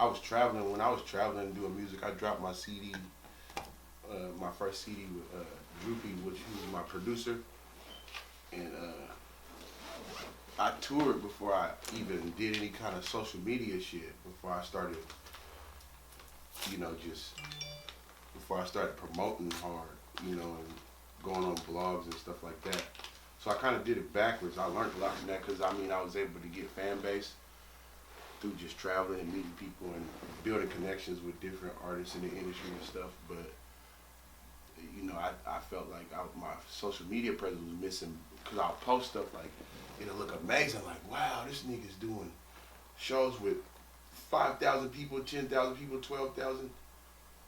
was traveling. When I was traveling and doing music, I dropped my CD, my first CD with Droopy, which was my producer, and I toured before I even did any kind of social media shit. Before I started, just before I started promoting hard, and going on blogs and stuff like that. So I kind of did it backwards. I learned a lot from that because I was able to get fan base through just traveling and meeting people and building connections with different artists in the industry and stuff. But I felt like my social media presence was missing because I'll post stuff like it'll look amazing, like wow, this nigga's doing shows with 5,000 people, 10,000 people, 12,000.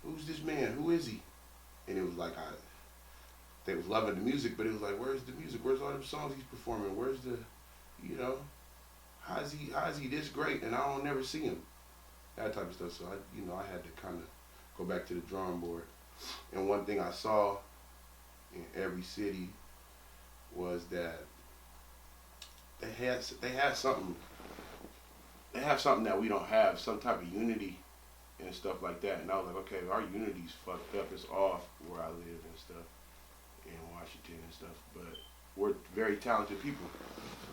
Who's this man? Who is he? And it was like they was loving the music, but it was like, where's the music? Where's all them songs he's performing? Where's the, how is he this great? And I don't never see him. That type of stuff. So I had to kind of go back to the drawing board. And one thing I saw in every city was that they had something. They have something that we don't have, some type of unity and stuff like that. And I was like, okay, our unity's fucked up. It's off where I live and stuff, in Washington and stuff. But we're very talented people.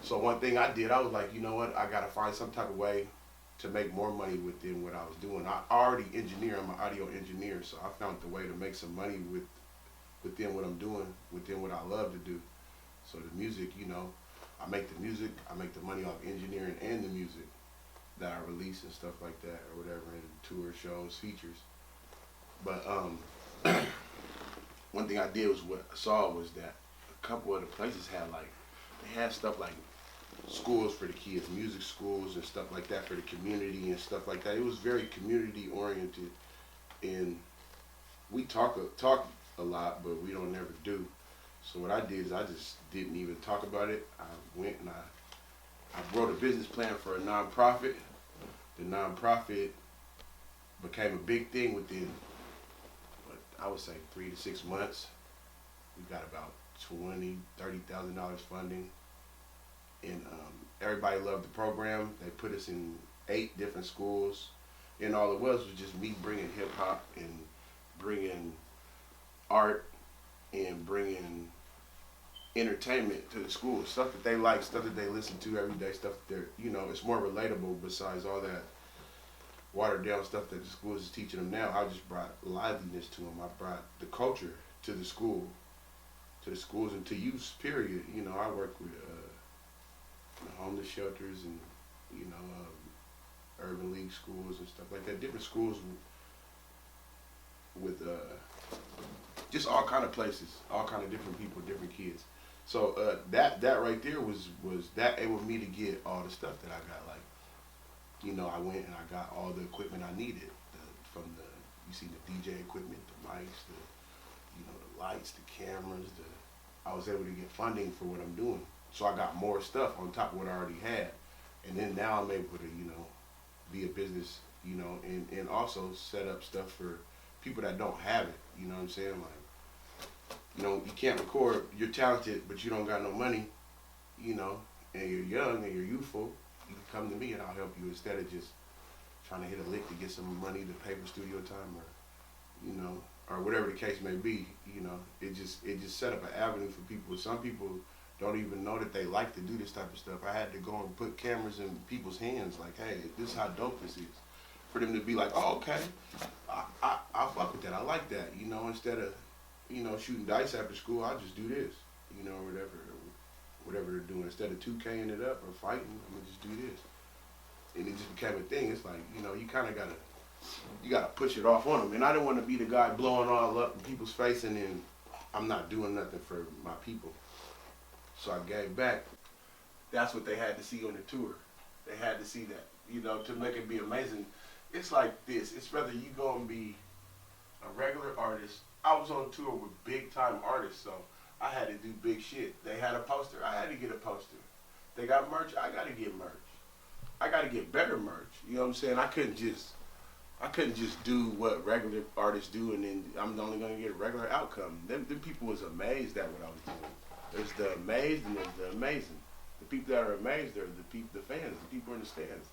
So one thing I did, I was like, you know what? I gotta find some type of way to make more money within what I was doing. I already engineer. I'm an audio engineer, so I found the way to make some money within what I'm doing, within what I love to do. So the music, I make the music. I make the money off engineering and the music that I release and stuff like that, or whatever, in tour, shows, features. But one thing I did was what I saw was that a couple of the places they had stuff like schools for the kids, music schools and stuff like that for the community and stuff like that. It was very community oriented, and we talk a lot, but we don't never do. So what I did is I just didn't even talk about it. I went and I wrote a business plan for a nonprofit. The nonprofit became a big thing within, I would say 3 to 6 months. We got about $30,000 funding, and everybody loved the program. They put us in 8 different schools, and all it was just me bringing hip hop and bringing art and bringing entertainment to the schools, stuff that they like, stuff that they listen to every day, stuff that they're, it's more relatable besides all that watered down stuff that the schools is teaching them now. I just brought liveliness to them. I brought the culture to the schools and to youth, period. I work with homeless shelters and, urban league schools and stuff like that, different schools with just all kind of places, all kind of different people, different kids. So that right there was that able me to get all the stuff that I got. Like, I went and I got all the equipment I needed, you see the DJ equipment, the mics, the lights, the cameras. I was able to get funding for what I'm doing. So I got more stuff on top of what I already had, and then now I'm able to be a business, and also set up stuff for people that don't have it. You know what I'm saying? Like, you can't record, you're talented, but you don't got no money, and you're young and you're youthful, you can come to me and I'll help you instead of just trying to hit a lick to get some money to pay for studio time or whatever the case may be. It just set up an avenue for people. Some people don't even know that they like to do this type of stuff. I had to go and put cameras in people's hands like, hey, this is how dope this is. For them to be like, oh, okay, I fuck with that, I like that, instead of shooting dice after school, I'll just do this, or whatever they're doing. Instead of 2K'ing it up or fighting, I'm gonna just do this. And it just became a thing. It's like, you kind of gotta push it off on them. And I didn't want to be the guy blowing all up in people's face and then I'm not doing nothing for my people. So I gave back. That's what they had to see on the tour. They had to see that, to make it be amazing. It's like this. It's whether you go and be a regular artist. I was on tour with big time artists, so I had to do big shit. They had a poster, I had to get a poster. They got merch, I gotta get merch. I gotta get better merch. You know what I'm saying? I couldn't just do what regular artists do and then I'm only gonna get a regular outcome. Them people was amazed at what I was doing. There's the amazed and there's the amazing. The people that are amazed are the fans, the people in the stands.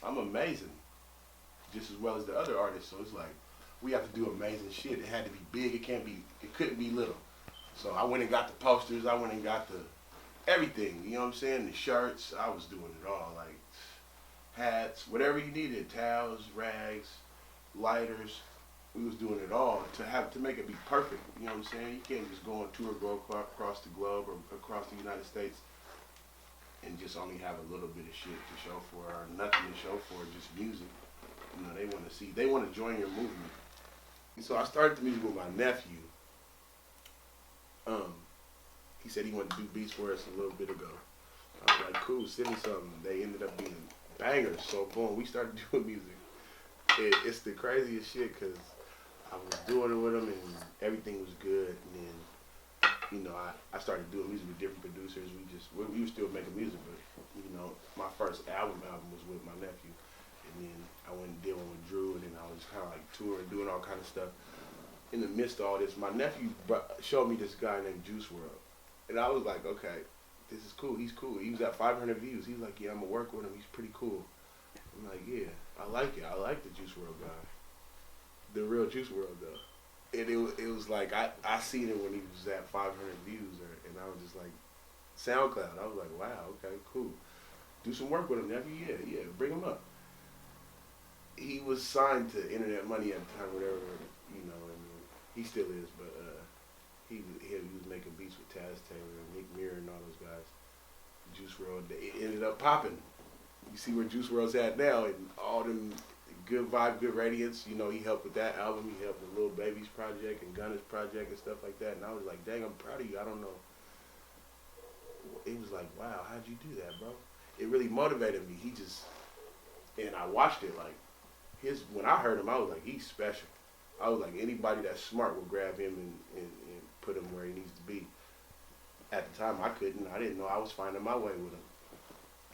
I'm amazing. just as well as the other artists. So it's like we have to do amazing shit. It had to be big. It couldn't be little. So I went and got the posters. I went and got the everything. You know what I'm saying? The shirts. I was doing it all. Like hats, whatever you needed, towels, rags, lighters. We was doing it all to make it be perfect. You know what I'm saying? You can't just go on tour, go across the globe or across the United States and just only have a little bit of shit to show for or nothing to show for, just music. You know, they want to join your movement. And so I started the music with my nephew. He said he wanted to do beats for us a little bit ago. I was like, cool, send me something. They ended up being bangers. So boom, we started doing music. It's the craziest shit because I was doing it with him and everything was good. And then, you know, I started doing music with different producers. We were still making music, but, you know, my first album was with my nephew. And then I went and did one with Drew, and then I was kind of like touring, doing all kind of stuff. In the midst of all this, my nephew showed me this guy named Juice WRLD. And I was like, okay, this is cool. He's cool. He was at 500 views. He was like, yeah, I'm going to work with him. He's pretty cool. I'm like, yeah, I like it. I like the Juice WRLD guy. The real Juice WRLD, though. And it was like, I seen it when he was at 500 views, and I was just like, SoundCloud. I was like, wow, okay, cool. Do some work with him, nephew. Yeah, bring him up. He was signed to Internet Money at the time, whatever, you know, and he still is, but he was making beats with Taz Taylor and Nick Mirror and all those guys. Juice WRLD, it ended up popping. You see where Juice WRLD's at now, and all them good vibe, good radiance. You know, he helped with that album. He helped with Lil Baby's project and Gunna's project and stuff like that. And I was like, dang, I'm proud of you. I don't know. It was like, wow, how'd you do that, bro? It really motivated me. And I watched it like, when I heard him, I was like, he's special. I was like, anybody that's smart will grab him and put him where he needs to be. At the time, I couldn't. I didn't know I was finding my way with him.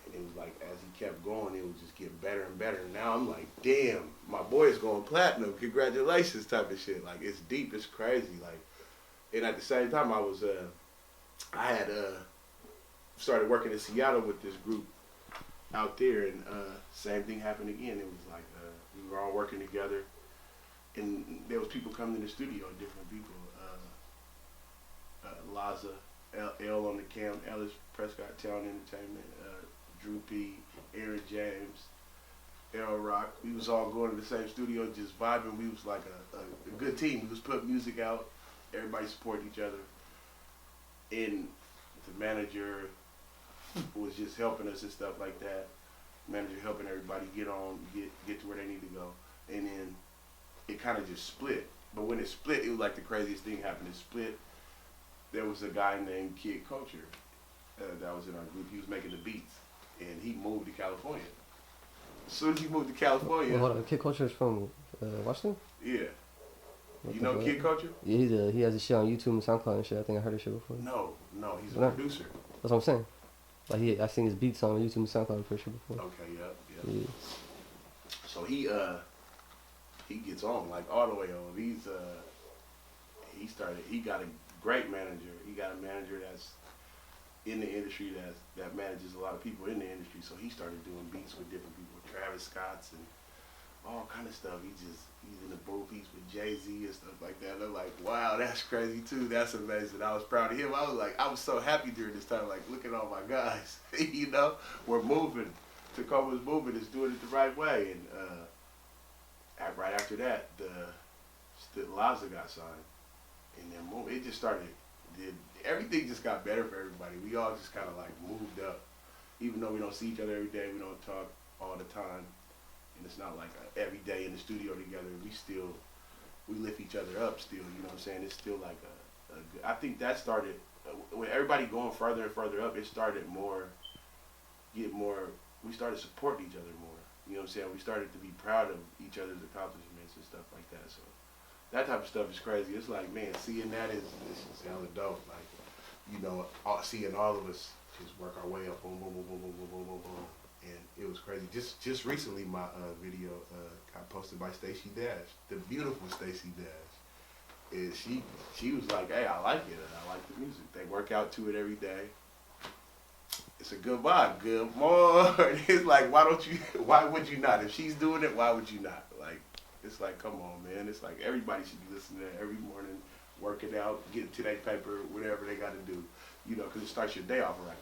And it was like, as he kept going, it was just getting better and better. And now I'm like, damn, my boy is going platinum. Congratulations, type of shit. Like, it's deep. It's crazy. Like, and at the same time, I had started working in Seattle with this group out there, and same thing happened again. It was like we were all working together, and there was people coming in the studio, different people. Laza, L on the cam, Ellis Prescott Town Entertainment, Drew P, Aaron James, L Rock. We was all going to the same studio, just vibing. We was like a good team. We was putting music out. Everybody supported each other. And the manager was just helping us and stuff like that. Manager helping everybody get to where they need to go. And then it kind of just split. But when it split, it was like the craziest thing happened. It split. There was a guy named Kid Culture that was in our group. He was making the beats, and he moved to California. As soon as he moved to California... Well, hold on. Kid Culture is from Washington? Yeah. You know Kid Culture? Yeah, he has a shit on YouTube and SoundCloud and shit. I think I heard his shit before. No, he's a producer. That's what I'm saying. Like, I seen his beats on YouTube and SoundCloud, I'm pretty sure, before. Okay, yeah. So he gets on, like, all the way on. He got a great manager. He got a manager that's in the industry that manages a lot of people in the industry. So he started doing beats with different people, Travis Scott's and all kind of stuff. He's in the booth. He's with Jay-Z and stuff like that. I'm like, wow, that's crazy too. That's amazing. I was proud of him. I was so happy during this time. Like, look at all my guys. You know, we're moving. Tacoma's moving. It's doing it the right way. And right after that, the Laza got signed. And then it just started. Everything just got better for everybody. We all just kind of like moved up. Even though we don't see each other every day, we don't talk all the time. And it's not like every day in the studio together. We lift each other up still, you know what I'm saying? It's still like a good, I think that started, when everybody going further and further up, it started we started supporting each other more. You know what I'm saying? We started to be proud of each other's accomplishments and stuff like that. So that type of stuff is crazy. It's like, man, seeing that is hella dope. Like, you know, seeing all of us just work our way up, boom, boom, boom, boom, boom, boom, boom, boom, boom. And it was crazy. Just recently, my video got posted by Stacey Dash, the beautiful Stacey Dash. And she was like, hey, I like it, and I like the music. They work out to it every day. It's a good vibe. Good morning. It's like, why would you not? If she's doing it, why would you not? Like, it's like, come on, man. It's like everybody should be listening to that every morning, working out, getting to that paper, whatever they got to do. You know, because it starts your day off right.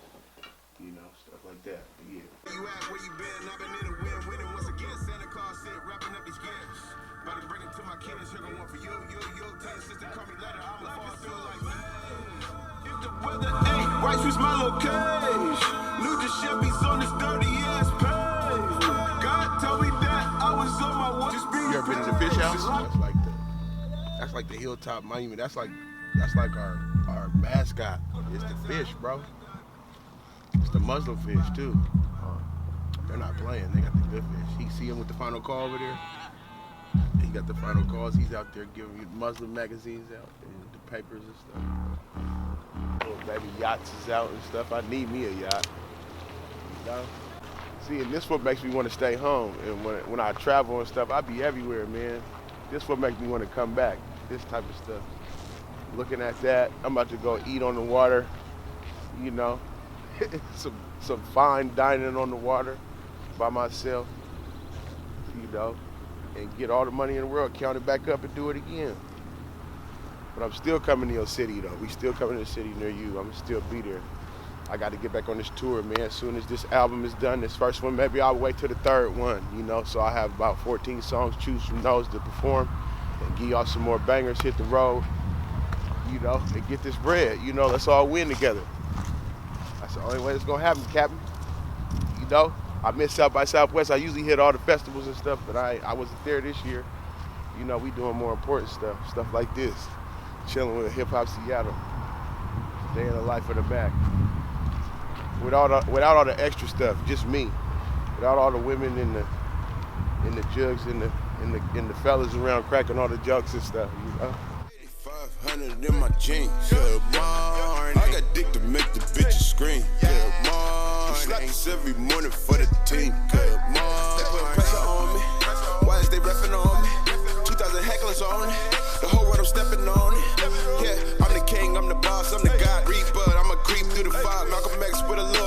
You know, stuff like that. But yeah. Where you at? Where you been? I've been in a win, winning once again. Santa Claus sit, wrapping up these gifts. About to bring them to my kids. Here go one for you. Tell your sister, call me later. I'ma fall through like, man. If the weather ain't right, switch my location. New Giuseppe's on this dirty ass page. God told me that I was on my way. You ever been to the fish house? That's like the hilltop monument. That's like our mascot. It's the fish, bro. It's the Muslim fish too. They're not playing. They got the good fish. He see him with the final call over there. He got the final calls. He's out there giving you Muslim magazines out and the papers and stuff. Little baby yachts is out and stuff. I need me a yacht. You know? See, and this what makes me want to stay home. And when I travel and stuff, I be everywhere, man. This what makes me want to come back. This type of stuff. Looking at that, I'm about to go eat on the water. You know, some fine dining on the water by myself. You know, and get all the money in the world, count it back up, and do it again. But I'm still coming to your city, though. We still coming to the city near you. I'm still be there. I got to get back on this tour, man. As soon as this album is done, this first one, maybe I'll wait till the third one, you know. So I have about 14 songs, choose from those to perform and give y'all some more bangers, hit the road, you know, and get this bread. You know, let's all win together. That's the only way it's going to happen, Captain. You know, I miss South by Southwest. I usually hit all the festivals and stuff, but I wasn't there this year. You know, we doing more important stuff like this. Chilling with Hip Hop Seattle. Day in the life of the Mac. Without all the extra stuff, just me. Without all the women in the jugs and the fellas around cracking all the jokes and stuff, you know. 500 in my jeans. Good morning. I got dick to make the bitches scream. Good morning. Slap this every morning for the team. Good morning. They put pressure on me. Why is they reffing on me? 2,000 hecklers on it. The whole world I'm stepping on it. Yeah, I'm the king, I'm the boss, I'm the God reaper. I'ma creep through the fog. Malcolm X with a little